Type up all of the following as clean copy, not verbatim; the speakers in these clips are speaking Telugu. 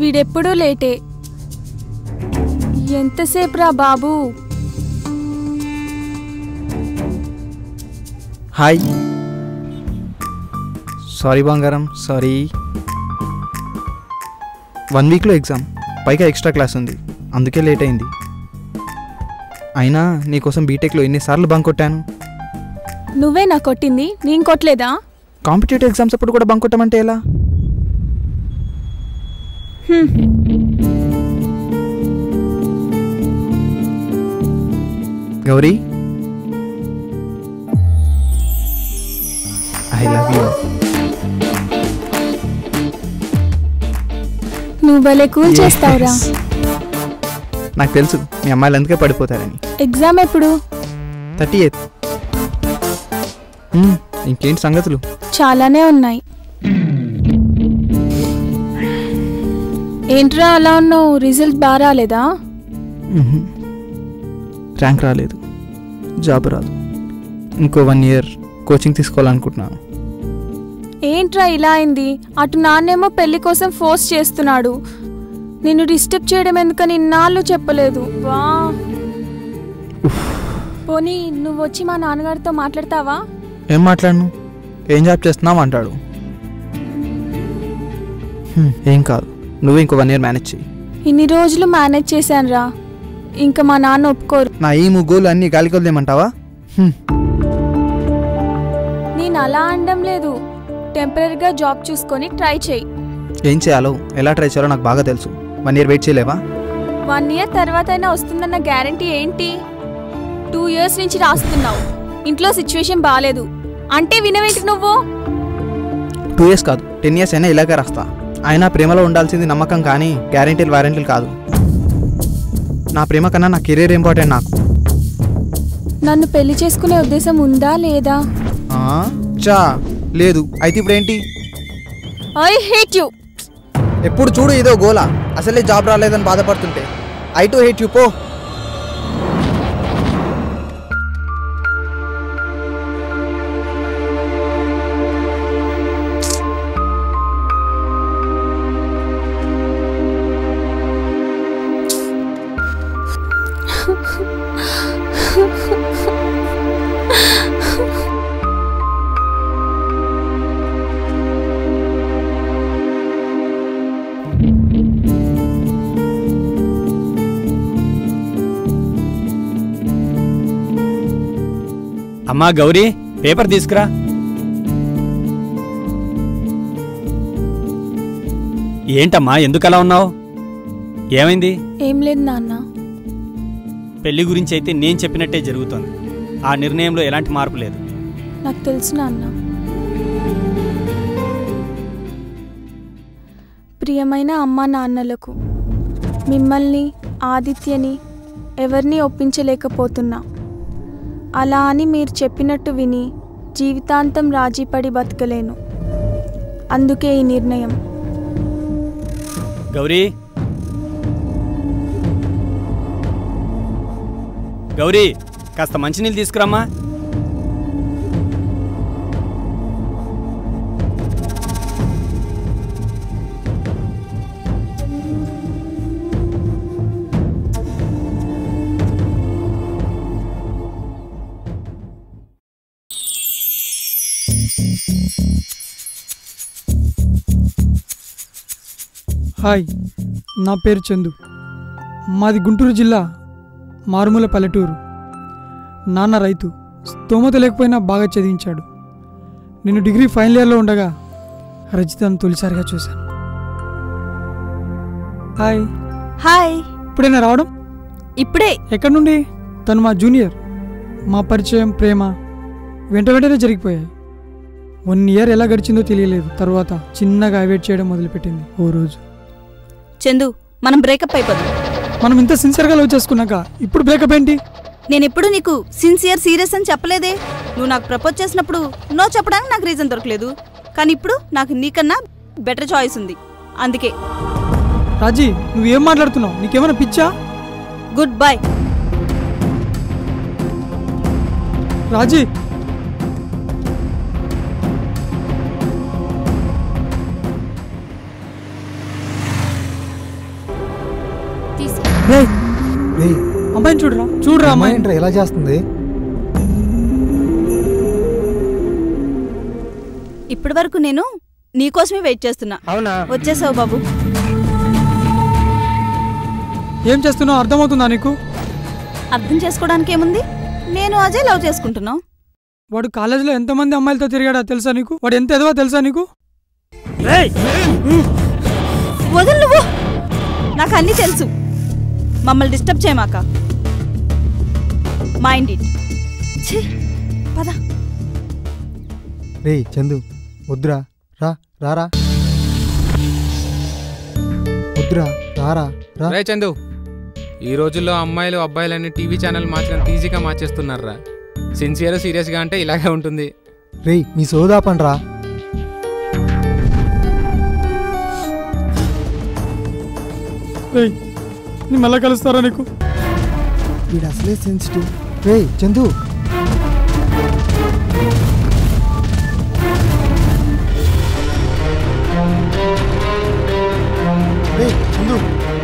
వీడెప్పుడూ లేటే. ఎంతసేపు రా బాబు? హాయ్. సారీ బంగారం, సారీ. 1 వీక్లో ఎగ్జామ్, పైగా ఎక్స్ట్రా క్లాస్ ఉంది, అందుకే లేట్ అయింది. అయినా నీకోసం బీటెక్లో ఎన్నిసార్లు బంక్ కొట్టాను. నువ్వే నా కొట్టింది, నేను కొట్టలేదా? కాంపిటేటివ్ ఎగ్జామ్స్ అప్పుడు కూడా బంక్ కొట్టమంటే ఎలా? Gauri, I love you. నువ్వు భలే కూల్ చేస్తావురా. నాకు తెలుసు మీ అమ్మాయిలు అందుకే పడిపోతారని. ఎగ్జామ్ ఎప్పుడు? 38. ఇంకేంటి సంగతులు? చాలానే ఉన్నాయి. ఏంట్రా అలా ఉన్నావు? రిజల్ట్ బాగా రాలేదా? ర్యాంక్ రాలేదు, జాబ్ రాదు. ఇంకో 1 ఇయర్ కోచింగ్ తీసుకోవాలనుకుంటున్నాను. ఏంట్రా ఇలా అయింది? అటు నాన్నేమో పెళ్లి కోసం ఫోర్స్ చేస్తున్నాడు. నిన్ను డిస్టర్బ్ చేయడం ఎందుకని ఇన్నాళ్ళు చెప్పలేదు. వా, పోనీ నువ్వు వచ్చి మా నాన్నగారితో మాట్లాడతావా? ఏం మాట్లాడను? ఏం జాబ్ చేస్తున్నావు అంటాడు. ఏం కాదు, నువ్వు ఇంకో 1 ఇయర్ మేనేజ్ చెయ్యి. ఇన్ని రోజులు మేనేజ్ చేశాను రా, ఇంకా మా నాన్న ఒప్పుకోరు. నా ఈ ముగ్గులు అన్నీ గాలికి వదిలేమంటావా? నేను అలా అనడం లేదు. టెంపరీగా జాబ్ చూసుకొని ట్రై చేయి. ఏం చేయాలో, ఎలా ట్రై చేయాలో నాకు బాగా తెలుసు. 1 ఇయర్ వెయిట్ చేయలేవా? 1 ఇయర్ తర్వాత అయినా వస్తుందన్న గ్యారంటీ ఏంటి? 2 ఇయర్స్ నుంచి రాస్తున్నావు. ఇంట్లో సిచ్యువేషన్ బాగాలేదు అంటే వినవేంటి నువ్వు? 2 ఇయర్స్ కాదు, 10 ఇయర్స్ అయినా ఇలాగే రాస్తా. అయినా ప్రేమలో ఉండాల్సింది నమ్మకం కానీ గ్యారెంటీలు వారంటీలు కాదు. నా ప్రేమ కన్నా నా కెరీర్ ఇంపార్టెంట్ నాకు. నన్ను పెళ్లి చేసుకునే ఉద్దేశం ఉందా లేదా? లేదు. అయితే ఇప్పుడు ఏంటి? I hate you. ఎప్పుడు చూడు ఇదో గోలా. అసలే జాబ్ రాలేదని బాధపడుతుంటే ఐ టు హేట్ యు. పో. అమ్మా గౌరీ, పేపర్ తీసుకురా. ఏంటమ్మా ఎందుకలా ఉన్నావు? ఏమైంది? ఏం లేదు నాన్న. పెళ్లి గురించి అయితే నేను చెప్పినట్టే జరుగుతోంది. ఆ నిర్ణయంలో ఎలాంటి మార్పు లేదు. నాకు తెలుసు నాన్న. ప్రియమైన అమ్మా నాన్నలకు, మిమ్మల్ని ఆదిత్యని ఎవరిని ఒప్పించలేకపోతున్నా. అలా అని మీరు చెప్పినట్టు విని జీవితాంతం రాజీపడి బతకలేను. అందుకే ఈ నిర్ణయం. గౌరీ, గౌరీ, కాస్త మంచినీళ్ళు తీసుకురామ్మా. హాయ్, నా పేరు చందు. మాది గుంటూరు జిల్లా, మారుమూల పల్లెటూరు. నాన్న రైతు, స్తోమత లేకపోయినా బాగా చదివించాడు. నేను డిగ్రీ ఫైనల్ ఇయర్లో ఉండగా రజితను తొలిసారిగా చూశాను. హాయ్. హాయ్. ఇప్పుడైనా రావడం? ఇప్పుడే. ఎక్కడి నుండి? తను మా జూనియర్. మా పరిచయం, ప్రేమ వెంటనే జరిగిపోయాయి. 1 ఇయర్ ఎలా గడిచిందో తెలియలేదు. తర్వాత చిన్నగా వెయిట్ చేయడం మొదలుపెట్టింది. ఓ రోజు, చందు, మనం బ్రేకప్ అయిపోదాం. మనం ఇంత సిన్సియర్గా లవ్ చేసుకున్నాక ఇప్పుడు బ్రేకప్ ఏంటి? నేను ఎప్పుడు నీకు సిన్సియర్ సీరియస్ అని చెప్పలేదే. నువ్వు నాకు ప్రపోజ్ చేసినప్పుడు నో చెప్పడానికి నాకు రీజన్ దొరకలేదు. కానీ ఇప్పుడు నాకు నీకన్నా బెటర్ చాయిస్ ఉంది, అందుకే. రాజీ, నువ్వేం మాట్లాడుతున్నావు? నీకేమైనా పిచ్చా? Good bye. రాజీ, అమ్మాయిని చూడరా చూడరా అమ్మాయి అమ్మాయి ఏంట్రా ఎలా చేస్తుంది? ఇప్పటి వరకు నేను నీకోసమే వెయిట్ చేస్తున్నా. అవునా? వచ్చేసావు బాబు. ఏం చేస్తున్నావు అర్థమవుతుందా నీకు? అర్థం చేసుకోవడానికి ఏముంది? నేను అజయ్ లవ్ చేసుకుంటున్నావు. వాడు కాలేజీలో ఎంతమంది అమ్మాయిలతో తిరిగాడో తెలుసా నీకు? వాడు ఎంత ఎదవో తెలుసా నీకు? వదులు నువ్వు. నాకు అన్నీ తెలుసు. మమ్మల్ని డిస్టర్బ్ చేయమాక. Mind it. పద. రే చందు వద్దురా, రారా వద్దురా, రారా రా. రే చందు, ఈ రోజుల్లో అమ్మాయిలు అబ్బాయిలని టీవీ ఛానల్ మార్చినంత ఈజీగా మార్చేస్తున్నారా? సిన్సియర్ సీరియస్గా అంటే ఇలాగే ఉంటుంది. రే మీ సోదాపండ్రా. నీ మళ్ళా కలుస్తారా నీకు? వీడు అసలే సెన్సిటివ్. రే చందు రే చందు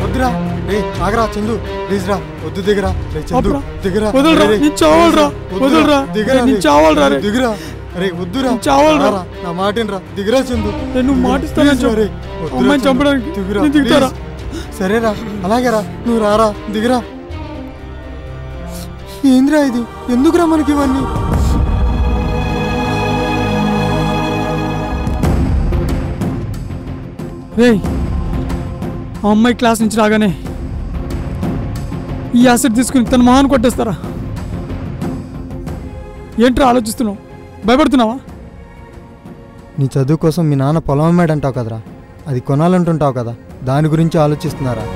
వద్దురా. రే ఆగరా చందు, ప్లీజ్ రా. వద్దు దిగరా. రే చందు దిగరా. వదలరా, నీ చావాలరా. వదలరా, నీ చావాలరా. దిగరా. అరే వద్దురా, చావాలరా. నా మాటేనరా. దిగరా చందు. నువ్వు మాటిస్తానని చెప్పు. అమ్మాయిని చంపడానికి దిగురా. నేను దిగుతారా? సరేరా, అలాగేరా. నువ్వు రారా, దిగరా. ఏంద్రా ఇది? ఎందుకురా మనకి ఇవన్నీ? రేయ్, ఆ అమ్మాయి క్లాస్ నుంచి రాగానే ఈ యాసిడ్ తీసుకుని తన మొహాన్ని కొట్టేస్తారా? ఏంట్రా ఆలోచిస్తున్నావు? భయపడుతున్నావా? నీ చదువు కోసం మీ నాన్న పొలం అమ్మాడంటావు కదరా, అది కొనాలంటుంటావు కదా, దాని గురించి ఆలోచిస్తున్నారా?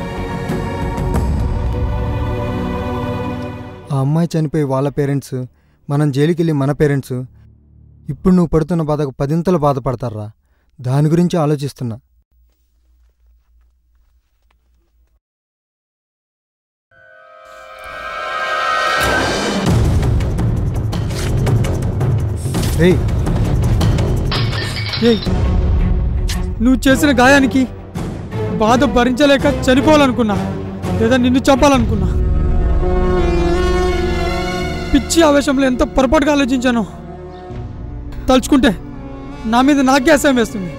ఆ అమ్మాయి చనిపోయి వాళ్ళ పేరెంట్స్, మనం జైలుకి వెళ్ళి మన పేరెంట్స్, ఇప్పుడు నువ్వు పడుతున్న బాధకు 10 బాధపడతారా? దాని గురించి ఆలోచిస్తున్నా. ఏయ్, నువ్వు చేసిన గాయానికి బాధ భరించలేక చనిపోవాలనుకున్నా, లేదా నిన్ను చంపాలనుకున్నా. పిచ్చి ఆవేశంలో ఎంత పొరపాటుగా ఆలోచించానో తలుచుకుంటే నా మీద నాకే అసహ్యం వేస్తుంది.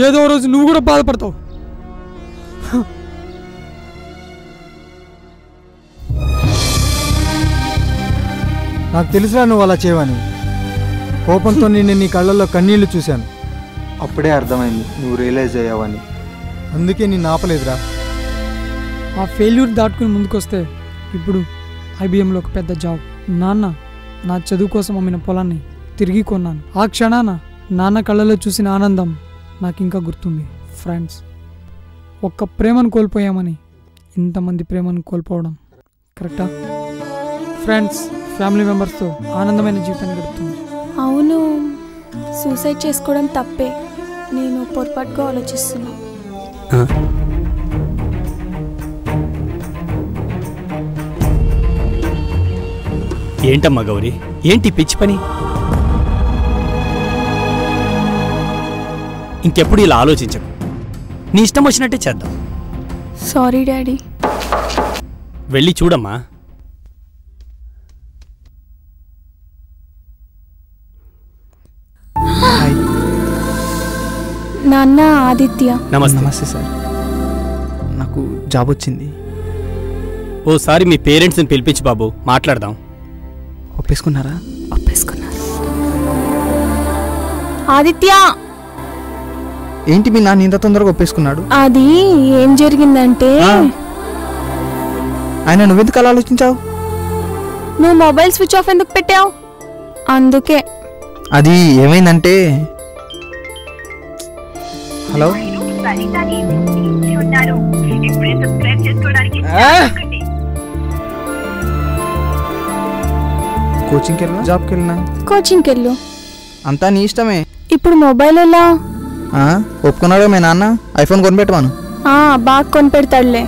ఏదో రోజు నువ్వు కూడా బాధపడతావు. నాకు తెలుసురా నువ్వు అలా చేయవని. కోపంతో నేను నీ కళ్ళల్లో కన్నీళ్లు చూశాను. అప్పుడే అర్థమైంది నువ్వు రియలైజ్ అయ్యావని. అందుకే నేను ఆపలేదురా. ఆ ఫెయిల్యూర్ దాటుకుని ముందుకొస్తే ఇప్పుడు ఐబిఎంలో ఒక పెద్ద జాబ్. నాన్న నా చదువు కోసం అమ్మిన పొలాన్ని తిరిగి కొన్నాను. ఆ క్షణాన నాన్న కళ్ళలో చూసిన ఆనందం నాకు ఇంకా గుర్తుంది. ఫ్రెండ్స్, ఒక్క ప్రేమను కోల్పోయామని ఇంతమంది ప్రేమను కోల్పోవడం కరెక్టా? ఫ్రెండ్స్, ఫ్యామిలీ మెంబర్స్తో ఆనందమైన జీవితాన్ని గడుపుతుంది. అవును, సూసైడ్ చేసుకోవడం తప్పే. నేను పొరపాటుగా ఆలోచిస్తున్నా. ఏంటమ్మా గౌరీ, ఏంటి పిచ్చి పని? ఇంకెప్పుడు ఇలా ఆలోచించకు. నీ ఇష్టం వచ్చినట్టే చేద్దాం. Sorry daddy. వెళ్ళి చూడమ్మా. నాన్న ఆదిత్య. నమస్తే సార్. నాకు జాబ్ వచ్చింది. ఓసారి మీ పేరెంట్స్ని పిలిపించి బాబు, మాట్లాడదాం. ఒప్పేసుకున్నారా? ఒప్పేసుకున్నారు. ఆదిత్య, ఏంటి మీ నాన్న ఇంత తొందరగా ఒప్పేసుకున్నాడు? అది ఏం జరిగిందంటే, ఆయన నువ్వెందుకు అలా ఆలోచించావు? నువ్వు మొబైల్ స్విచ్ ఆఫ్ ఎందుకు పెట్టావు? అందుకే. అది ఏమైందంటే, హలో, కోచింగ్కి వెళ్ళినా జాబ్కి వెళ్ళినా కోచింగ్కి వెళ్ళు. అంతా నీ ఇష్టమే. ఇప్పుడు మొబైల్ ఎలా? ఒప్పుకున్నాడు మీ నాన్న. ఐఫోన్ కొనిపెట్టవాను. బాగా కొనిపెడతాడులే.